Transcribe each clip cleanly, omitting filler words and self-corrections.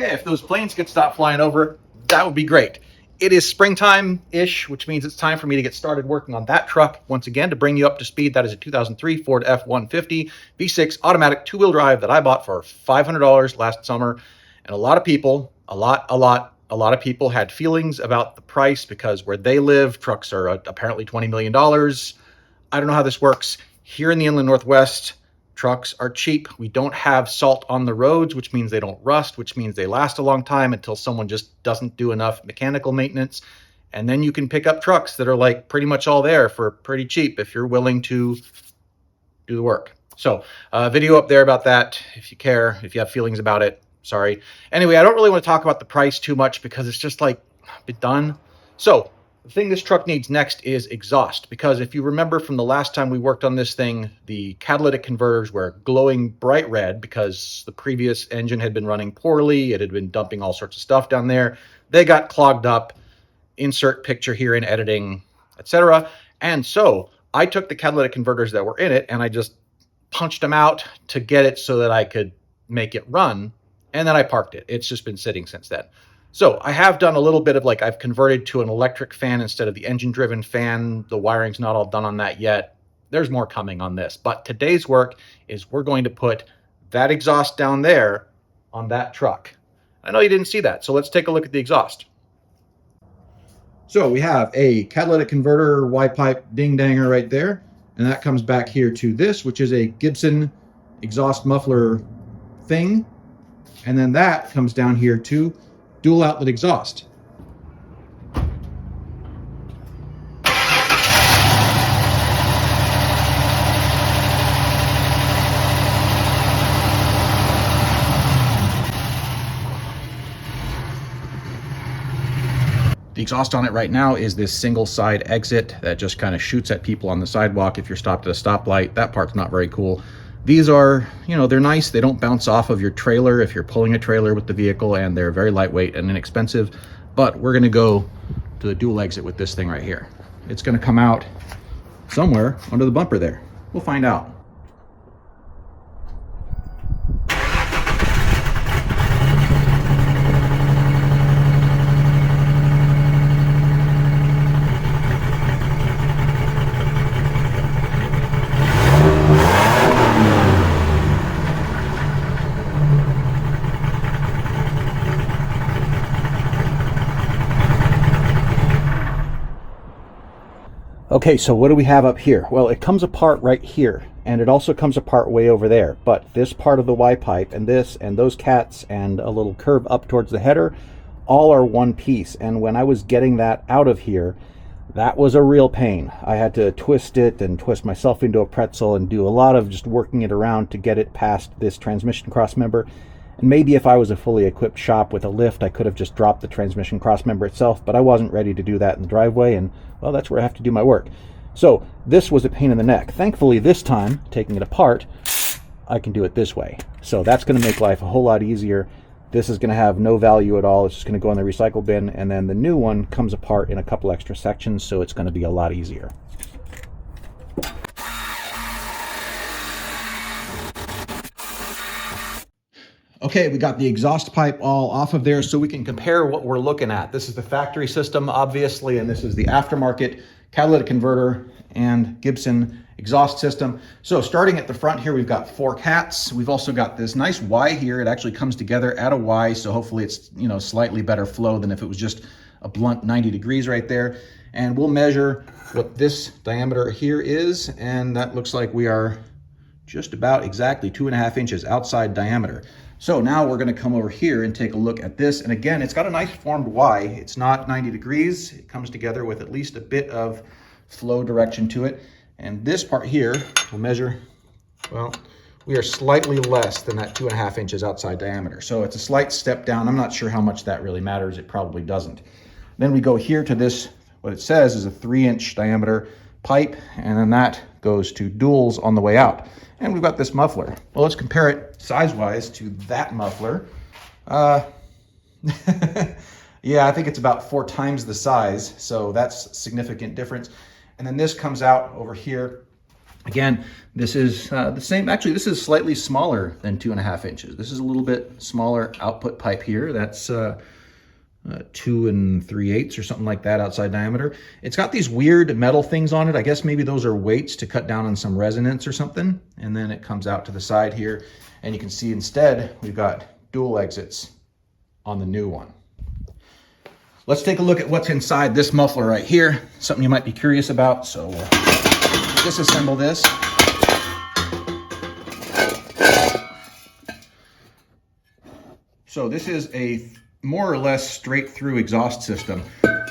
Okay, if those planes could stop flying over, that would be great. It is springtime-ish, which means it's time for me to get started working on that truck. Once again, to bring you up to speed, that is a 2003 Ford F-150 V6 automatic two-wheel drive that I bought for $500 last summer. And a lot of people, a lot of people had feelings about the price because where they live, trucks are apparently $20 million. I don't know how this works. Here in the Inland Northwest, trucks are cheap. We don't have salt on the roads, which means they don't rust, which means they last a long time until someone just doesn't do enough mechanical maintenance. And then you can pick up trucks that are like pretty much all there for pretty cheap if you're willing to do the work. So video up there about that if you care, if you have feelings about it. Sorry. Anyway, I don't really want to talk about the price too much because it's just like been done. So the thing this truck needs next is exhaust, because if you remember from the last time we worked on this thing, the catalytic converters were glowing bright red because the previous engine had been running poorly. It had been dumping all sorts of stuff down there. They got clogged up. Insert picture here in editing, etc. And so I took the catalytic converters that were in it and I just punched them out to get it so that I could make it run. And then I parked it. It's just been sitting since then. So I have done a little bit of I've converted to an electric fan instead of the engine-driven fan. The wiring's not all done on that yet. There's more coming on this. But today's work is we're going to put that exhaust down there on that truck. I know you didn't see that, so let's take a look at the exhaust. So we have a catalytic converter Y-pipe ding-danger right there. And that comes back here to this, which is a Gibson exhaust muffler thing. And then that comes down here to dual outlet exhaust. The exhaust on it right now is this single side exit that just kind of shoots at people on the sidewalk if you're stopped at a stoplight. That part's not very cool. These are, they're nice. They don't bounce off of your trailer if you're pulling a trailer with the vehicle, and they're very lightweight and inexpensive. But we're going to go to the dual exit with this thing right here. It's going to come out somewhere under the bumper there. We'll find out. Okay, so what do we have up here? Well, it comes apart right here, and it also comes apart way over there. But this part of the Y-pipe and this and those cats and a little curve up towards the header, all are one piece. And when I was getting that out of here, that was a real pain. I had to twist it and twist myself into a pretzel and do a lot of just working it around to get it past this transmission crossmember. And maybe if I was a fully equipped shop with a lift, I could have just dropped the transmission crossmember itself, but I wasn't ready to do that in the driveway, and well, that's where I have to do my work. So this was a pain in the neck. Thankfully, this time, taking it apart, I can do it this way. So that's going to make life a whole lot easier. This is going to have no value at all. It's just going to go in the recycle bin, and then the new one comes apart in a couple extra sections, so it's going to be a lot easier. Okay, we got the exhaust pipe all off of there so we can compare what we're looking at. This is the factory system, obviously, and this is the aftermarket catalytic converter and Gibson exhaust system. So starting at the front here, we've got 4 cats. We've also got this nice Y here. It actually comes together at a Y, so hopefully it's, slightly better flow than if it was just a blunt 90 degrees right there. And we'll measure what this diameter here is, and that looks like we are just about exactly 2.5 inches outside diameter. So now we're going to come over here and take a look at this. And again, it's got a nice formed Y. It's not 90 degrees. It comes together with at least a bit of flow direction to it. And this part here will measure, well, we are slightly less than that 2.5 inches outside diameter. So it's a slight step down. I'm not sure how much that really matters. It probably doesn't. Then we go here to this, what it says is a 3-inch diameter pipe, and then that goes to duals on the way out. And we've got this muffler. Well, let's compare it size-wise to that muffler. Yeah, I think it's about 4 times the size, so that's a significant difference. And then this comes out over here Again, this is the same. Actually, this is slightly smaller than 2.5 inches. This is a little bit smaller output pipe here. That's 2 3/8 or something like that outside diameter. It's got these weird metal things on it. I guess maybe those are weights to cut down on some resonance or something. And then it comes out to the side here, and you can see instead we've got dual exits on the new one. Let's take a look at what's inside this muffler right here. Something you might be curious about. So we'll disassemble this. So this is a more or less straight through exhaust system.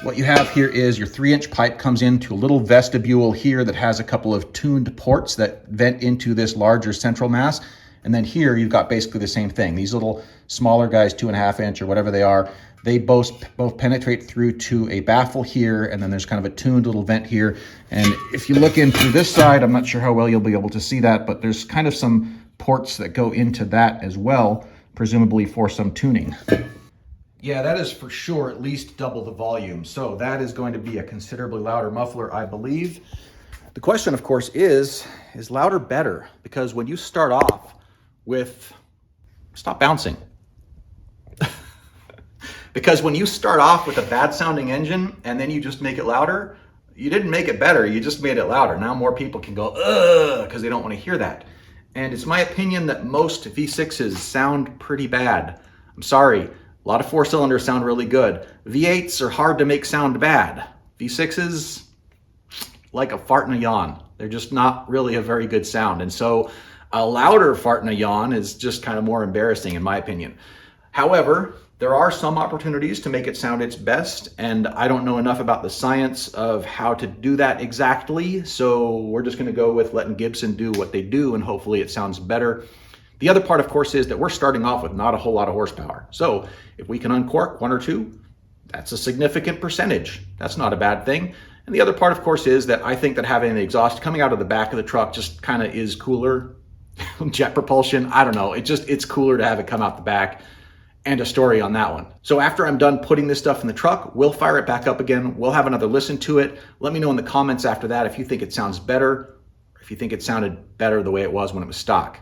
What you have here is your 3-inch pipe comes into a little vestibule here that has a couple of tuned ports that vent into this larger central mass. And then here you've got basically the same thing. These little smaller guys, 2.5 inch or whatever they are, they both penetrate through to a baffle here, and then there's kind of a tuned little vent here. And if you look in through this side, I'm not sure how well you'll be able to see that, but there's kind of some ports that go into that as well, presumably for some tuning. Yeah, that is for sure at least double the volume. So that is going to be a considerably louder muffler, I believe. The question, of course, is louder better? Because when you start off with, stop bouncing. Because when you start off with a bad sounding engine and then you just make it louder, you didn't make it better, you just made it louder. Now more people can go, ugh, because they don't want to hear that. And it's my opinion that most V6s sound pretty bad. I'm sorry, a lot of 4-cylinders sound really good. V8s are hard to make sound bad. V6s, like a fart and a yawn. They're just not really a very good sound. And so a louder fart and a yawn is just kind of more embarrassing in my opinion. However, there are some opportunities to make it sound its best, and I don't know enough about the science of how to do that exactly, so we're just gonna go with letting Gibson do what they do, and hopefully it sounds better. The other part, of course, is that we're starting off with not a whole lot of horsepower. So if we can uncork 1 or 2, that's a significant percentage. That's not a bad thing. And the other part, of course, is that I think that having the exhaust coming out of the back of the truck just kind of is cooler. Jet propulsion, I don't know. It's cooler to have it come out the back. And a story on that one. So after I'm done putting this stuff in the truck, we'll fire it back up again. We'll have another listen to it. Let me know in the comments after that if you think it sounds better, or if you think it sounded better the way it was when it was stock.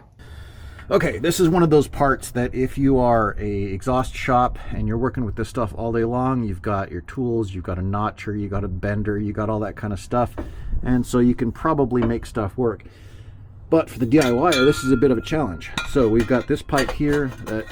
Okay, this is one of those parts that if you are a exhaust shop and you're working with this stuff all day long, you've got your tools, you've got a notcher, you got a bender, you got all that kind of stuff. And so you can probably make stuff work. But for the DIYer, this is a bit of a challenge. So we've got this pipe here that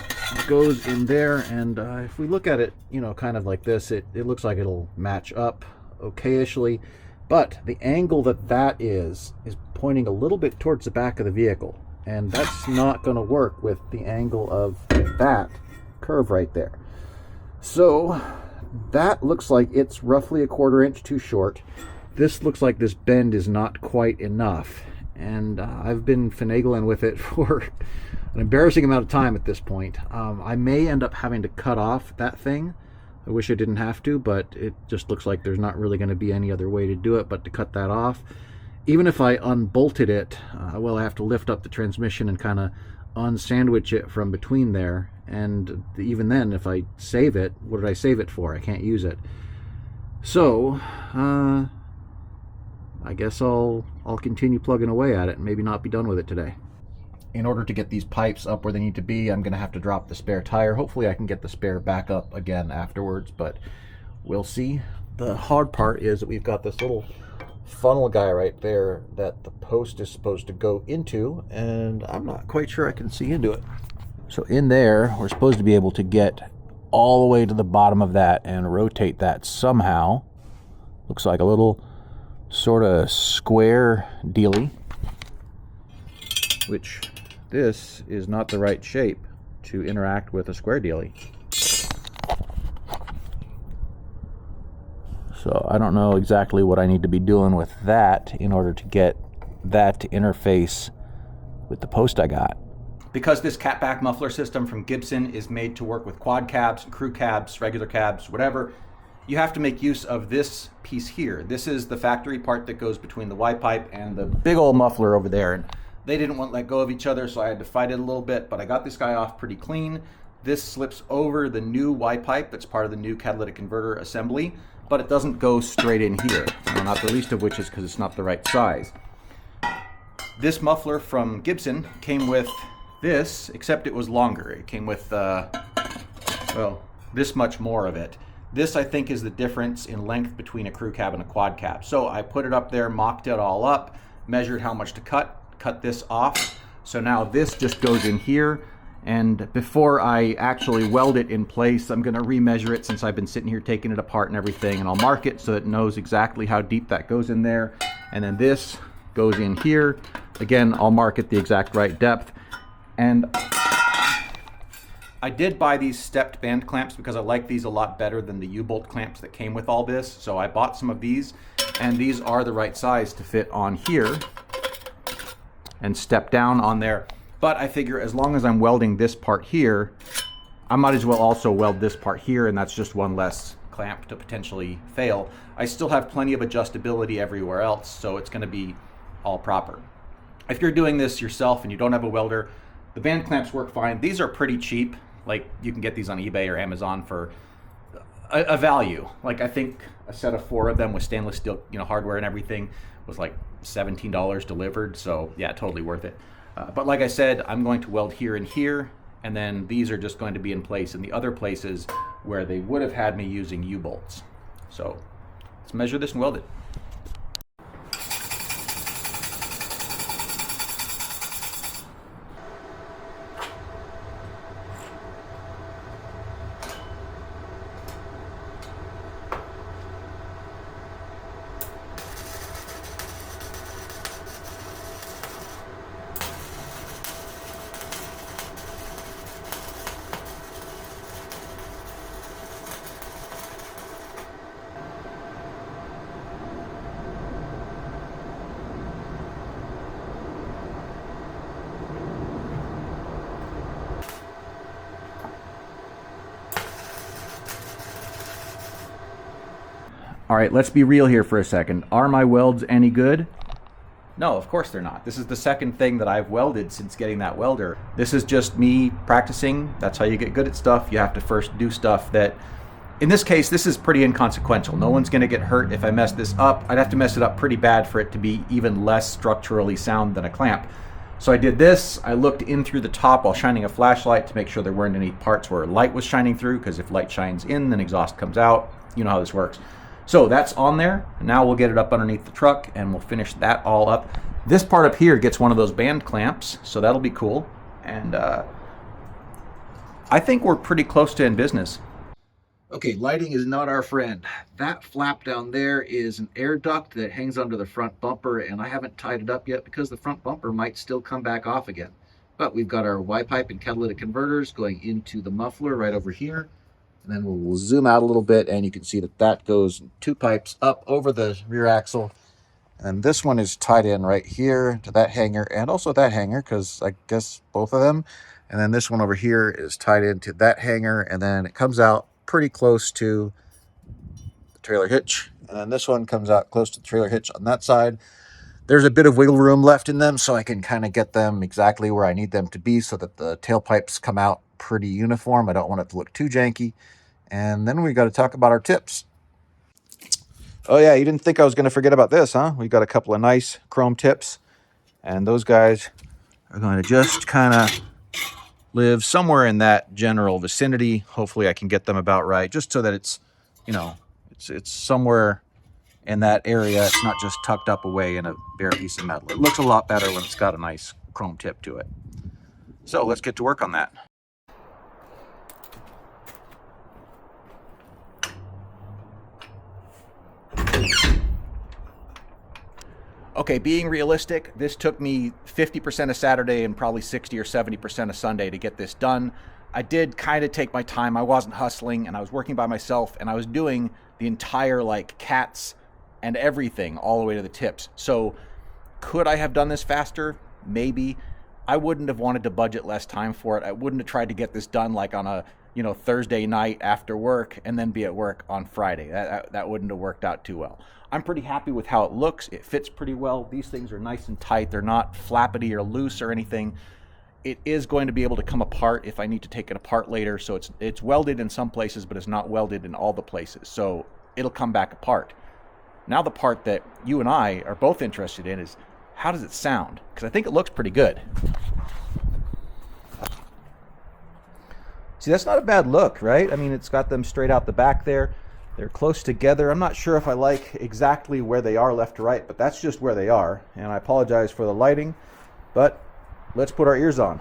goes in there, and if we look at it, you know, kind of like this, it looks like it'll match up okay-ishly. But the angle that is pointing a little bit towards the back of the vehicle, and that's not going to work with the angle of that curve right there. So that looks like it's roughly a 1/4 inch too short. This looks like this bend is not quite enough. And I've been finagling with it for an embarrassing amount of time at this point. I may end up having to cut off that thing. I wish I didn't have to, but it just looks like there's not really going to be any other way to do it but to cut that off. Even if I unbolted it, well, I have to lift up the transmission and kind of unsandwich it from between there. And even then, if I save it, what did I save it for? I can't use it. So, I guess I'll continue plugging away at it and maybe not be done with it today. In order to get these pipes up where they need to be, I'm going to have to drop the spare tire. Hopefully I can get the spare back up again afterwards, but we'll see. The hard part is that we've got this little funnel guy right there that the post is supposed to go into, and I'm not quite sure I can see into it. So in there, we're supposed to be able to get all the way to the bottom of that and rotate that somehow. Looks like a little sort of square dealy, which this is not the right shape to interact with a square dealy. So I don't know exactly what I need to be doing with that in order to get that to interface with the post I got. Because this catback muffler system from Gibson is made to work with quad cabs, crew cabs, regular cabs, whatever, you have to make use of this piece here. This is the factory part that goes between the Y pipe and the big old muffler over there. And they didn't want to let go of each other, so I had to fight it a little bit, but I got this guy off pretty clean. This slips over the new Y pipe that's part of the new catalytic converter assembly, but it doesn't go straight in here. Not the least of which is because it's not the right size. This muffler from Gibson came with this, except it was longer. It came with, well, this much more of it. This, I think, is the difference in length between a crew cab and a quad cab. So I put it up there, mocked it all up, measured how much to cut this off. So now this just goes in here. And before I actually weld it in place, I'm going to remeasure it since I've been sitting here taking it apart and everything, and I'll mark it so it knows exactly how deep that goes in there. And then this goes in here. Again, I'll mark it the exact right depth. And I did buy these stepped band clamps because I like these a lot better than the U-bolt clamps that came with all this. So I bought some of these, and these are the right size to fit on here and step down on there. But I figure as long as I'm welding this part here, I might as well also weld this part here, and that's just one less clamp to potentially fail. I still have plenty of adjustability everywhere else, so it's going to be all proper. If you're doing this yourself and you don't have a welder, the band clamps work fine. These are pretty cheap. Like, you can get these on eBay or Amazon for a value. Like, I think a set of 4 of them with stainless steel, hardware and everything was like $17 delivered. So yeah, totally worth it. But like I said, I'm going to weld here and here, and then these are just going to be in place in the other places where they would have had me using U-bolts. So let's measure this and weld it. All right, let's be real here for a second. Are my welds any good? No, of course they're not. This is the second thing that I've welded since getting that welder. This is just me practicing. That's how you get good at stuff. You have to first do stuff that, in this case, this is pretty inconsequential. No one's gonna get hurt if I mess this up. I'd have to mess it up pretty bad for it to be even less structurally sound than a clamp. So I did this. I looked in through the top while shining a flashlight to make sure there weren't any parts where light was shining through, because if light shines in, then exhaust comes out. You know how this works. So that's on there. Now we'll get it up underneath the truck and we'll finish that all up. This part up here gets one of those band clamps, so that'll be cool. And I think we're pretty close to in business. Okay, lighting is not our friend. That flap down there is an air duct that hangs under the front bumper, and I haven't tied it up yet because the front bumper might still come back off again. But we've got our Y-pipe and catalytic converters going into the muffler right over here. And then we'll zoom out a little bit, and you can see that that goes 2 pipes up over the rear axle. And this one is tied in right here to that hanger, and also that hanger, because I guess both of them. And then this one over here is tied into that hanger, and then it comes out pretty close to the trailer hitch. And then this one comes out close to the trailer hitch on that side. There's a bit of wiggle room left in them, so I can kind of get them exactly where I need them to be so that the tailpipes come out pretty uniform. I don't want it to look too janky. And then we got to talk about our tips. Oh yeah, you didn't think I was going to forget about this, huh? We got a couple of nice chrome tips, and those guys are going to just kind of live somewhere in that general vicinity. Hopefully I can get them about right, just so that it's, it's somewhere in that area. It's not just tucked up away in a bare piece of metal. It looks a lot better when it's got a nice chrome tip to it. So let's get to work on that. Okay, being realistic, this took me 50% of Saturday and probably 60 or 70% of Sunday to get this done. I did kind of take my time. I wasn't hustling, and I was working by myself, and I was doing the entire cats and everything all the way to the tips. So could I have done this faster? Maybe. I wouldn't have wanted to budget less time for it. I wouldn't have tried to get this done on a Thursday night after work and then be at work on Friday. That wouldn't have worked out too well. I'm pretty happy with how it looks. It fits pretty well. These things are nice and tight. They're not flappity or loose or anything. It is going to be able to come apart if I need to take it apart later. So it's welded in some places, but it's not welded in all the places. So it'll come back apart. Now the part that you and I are both interested in is how does it sound? Because I think it looks pretty good. See, that's not a bad look, right? I mean, it's got them straight out the back there. They're close together. I'm not sure if I like exactly where they are left to right, but that's just where they are. And I apologize for the lighting, but let's put our ears on.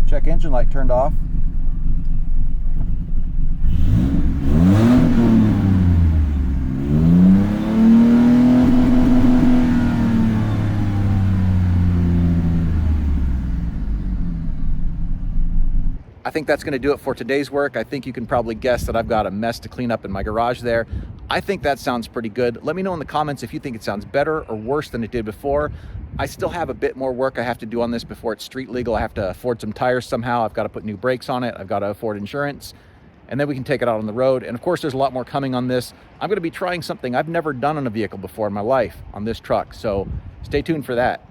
Check engine light turned off. I think that's going to do it for today's work. I think you can probably guess that I've got a mess to clean up in my garage there. I think that sounds pretty good. Let me know in the comments if you think it sounds better or worse than it did before. I still have a bit more work I have to do on this before it's street legal. I have to afford some tires somehow. I've got to put new brakes on it. I've got to afford insurance. And then we can take it out on the road. And of course, there's a lot more coming on this. I'm going to be trying something I've never done on a vehicle before in my life on this truck. So stay tuned for that.